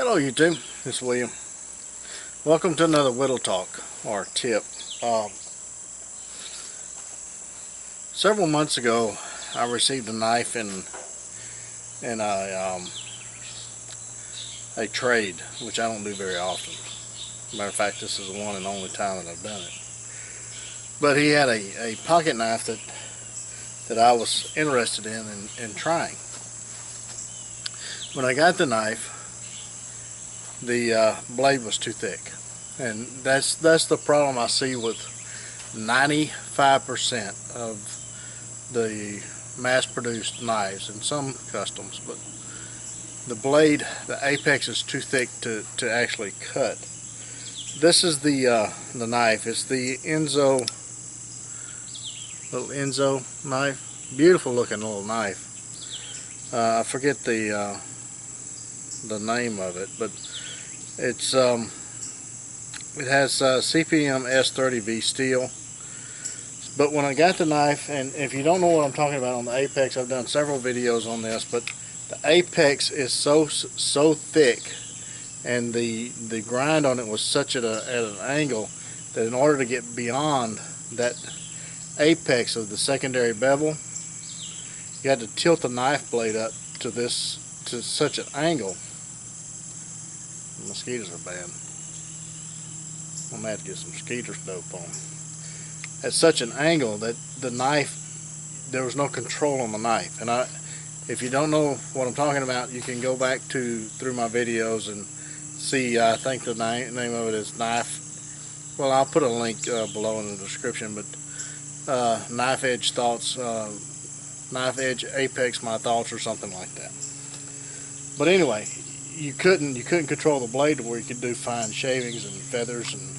Hello YouTube, this is William. Welcome to another Whittle Talk or tip. Several months ago I received a knife in a trade, which I don't do very often. Matter of fact, this is the one and only time that I've done it. But he had a pocket knife that I was interested in trying. When I got the knife, the blade was too thick, and that's the problem I see with 95% of the mass-produced knives and some customs. But the blade, the apex is too thick to actually cut. This is the knife. It's the little Enzo knife. Beautiful looking little knife. I forget the name of it, but it's it has CPM S30V steel. But when I got the knife, and if you don't know what I'm talking about on the apex, I've done several videos on this, but the apex is so thick, and the grind on it was such at an angle that in order to get beyond that apex of the secondary bevel, you had to tilt the knife blade up to such an angle. The mosquitoes are bad. I'm gonna have to get some mosquito dope on. At such an angle that the knife, there was no control on the knife. And if you don't know what I'm talking about, you can go back through my videos and see. I think the name of it is Knife. Well, I'll put a link below in the description. But Knife Edge Thoughts, Knife Edge Apex My Thoughts, or something like that. But anyway, you couldn't control the blade to where you could do fine shavings and feathers and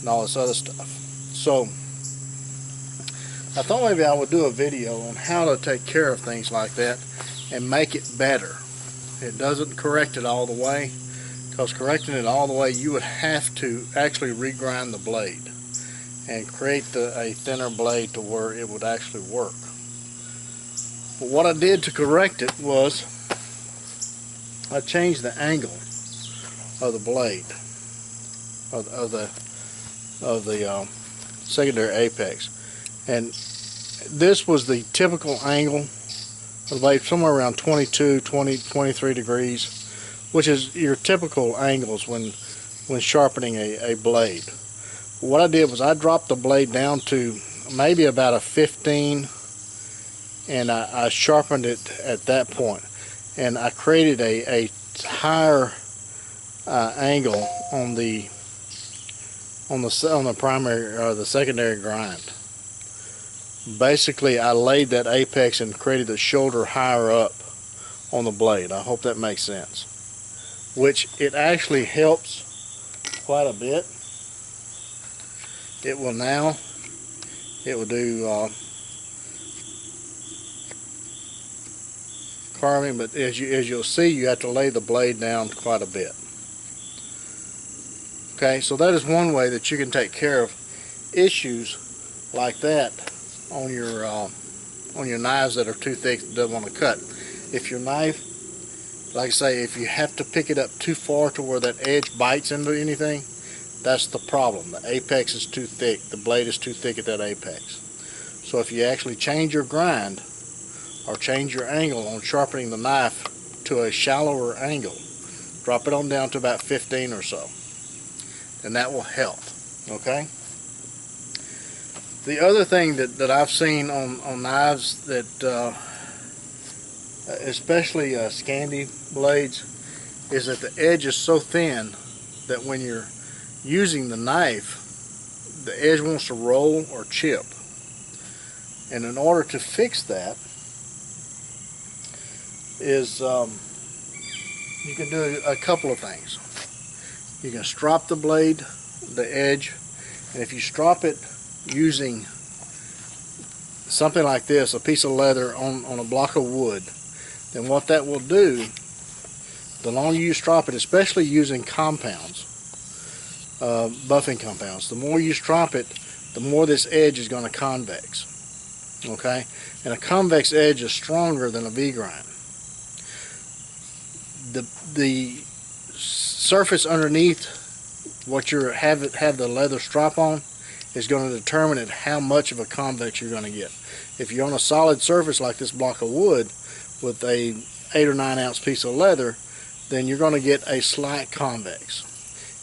all this other stuff. So I thought maybe I would do a video on how to take care of things like that and make it better. It doesn't correct it all the way, because correcting it all the way, you would have to actually regrind the blade and create a thinner blade to where it would actually work. But what I did to correct it was I changed the angle of the blade of the secondary apex, and this was the typical angle of the blade, somewhere around 23 degrees, which is your typical angles when sharpening a blade. What I did was I dropped the blade down to maybe about a 15, and I sharpened it at that point. And I created a higher angle on the primary or the secondary grind. Basically, I laid that apex and created the shoulder higher up on the blade. I hope that makes sense. Which it actually helps quite a bit. It will do carving, but as you'll see, you have to lay the blade down quite a bit. Okay, so that is one way that you can take care of issues like that on your knives that are too thick that don't want to cut. If your knife, like I say, if you have to pick it up too far to where that edge bites into anything, that's the problem. The apex is too thick. The blade is too thick at that apex. So if you actually change your grind or change your angle on sharpening the knife to a shallower angle, drop it on down to about 15 or so, and that will help. Okay? The other thing that I've seen on knives that especially Scandi blades, is that the edge is so thin that when you're using the knife, the edge wants to roll or chip. And in order to fix that, is you can do a couple of things. You can strop the blade, the edge, and if you strop it using something like this, a piece of leather on a block of wood, then what that will do, the longer you strop it, especially using compounds, buffing compounds, the more you strop it, the more this edge is going to convex. Okay? And a convex edge is stronger than a V-grind. The surface underneath what you have the leather strap on is going to determine how much of a convex you're going to get. If you're on a solid surface like this block of wood with a 8 or 9 ounce piece of leather, then you're going to get a slight convex.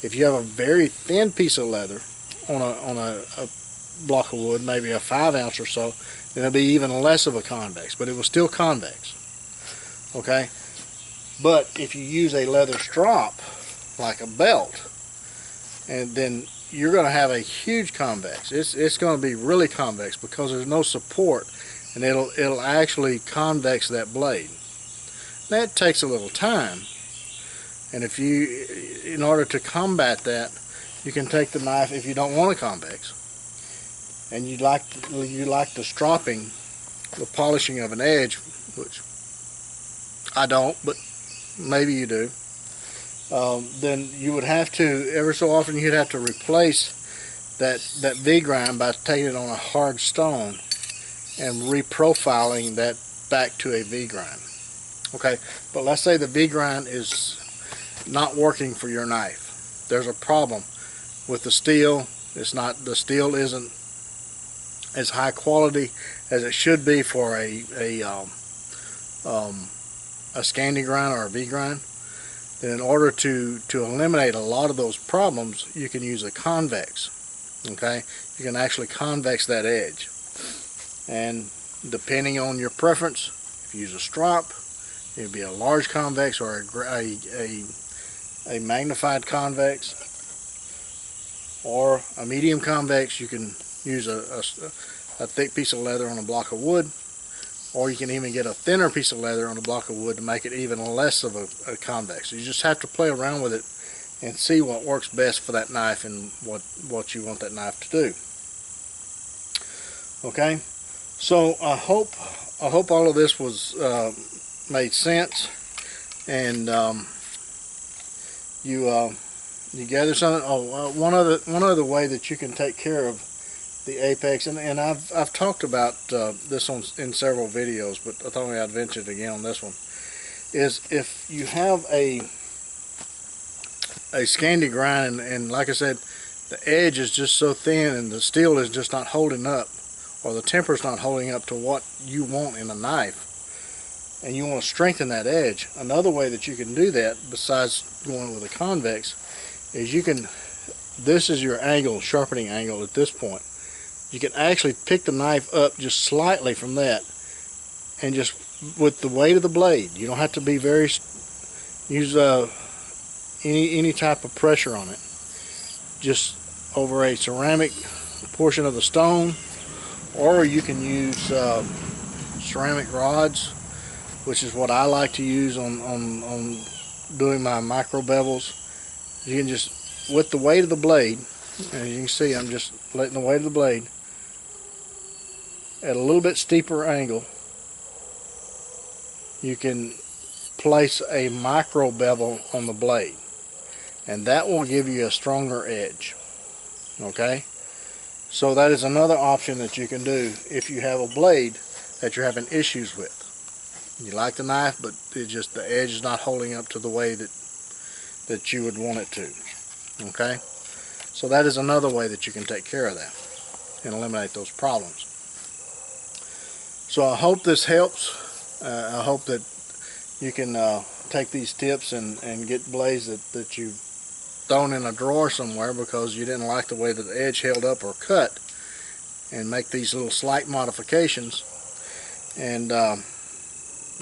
If you have a very thin piece of leather on a block of wood, maybe a 5 ounce or so, then it'll be even less of a convex, but it will still convex. Okay? But if you use a leather strop like a belt, and then you're going to have a huge convex. It's going to be really convex because there's no support, and it'll actually convex that blade. That takes a little time, and if you, in order to combat that, you can take the knife, if you don't want a convex, and you like the stropping, the polishing of an edge, which I don't, but maybe you do. Then you would have to, every so often you'd have to replace that V-grind by taking it on a hard stone and reprofiling that back to a V-grind. Okay, but let's say the V-grind is not working for your knife. There's a problem with the steel. The steel isn't as high quality as it should be for a Scandi grind or a V-grind. Then in order to eliminate a lot of those problems, you can use a convex. Okay, you can actually convex that edge, and depending on your preference, if you use a strop, it would be a large convex or a magnified convex, or a medium convex. You can use a thick piece of leather on a block of wood, or you can even get a thinner piece of leather on a block of wood to make it even less of a convex. So you just have to play around with it and see what works best for that knife and what you want that knife to do. Okay, so I hope all of this was made sense, and you gather something. One other way that you can take care of the apex, and I've talked about this in several videos, but I thought I'd venture it again on this one, is if you have a Scandi grind, and like I said, the edge is just so thin and the steel is just not holding up, or the temper's not holding up to what you want in a knife, and you want to strengthen that edge, another way that you can do that, besides going with a convex, is this is your angle, sharpening angle at this point. You can actually pick the knife up just slightly from that, and just with the weight of the blade, you don't have to be use any type of pressure on it, just over a ceramic portion of the stone, or you can use ceramic rods, which is what I like to use on doing my micro bevels. You can just, with the weight of the blade, as you can see, I'm just letting the weight of the blade at a little bit steeper angle, you can place a micro bevel on the blade, and that will give you a stronger edge. Okay, so that is another option that you can do if you have a blade that you're having issues with. You like the knife, but the edge is not holding up to the way that you would want it to. Okay, so that is another way that you can take care of that and eliminate those problems. So I hope this helps. I hope that you can take these tips and get blades that you've thrown in a drawer somewhere because you didn't like the way that the edge held up or cut, and make these little slight modifications and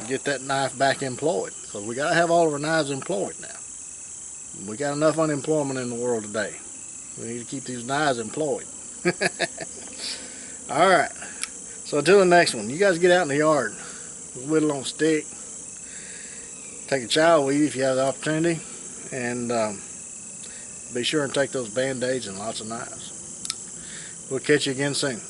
get that knife back employed, because we got to have all of our knives employed now. We got enough unemployment in the world today. We need to keep these knives employed. Alright, so until the next one, you guys get out in the yard, whittle on a stick, take a child with you if you have the opportunity, and be sure and take those band-aids and lots of knives. We'll catch you again soon.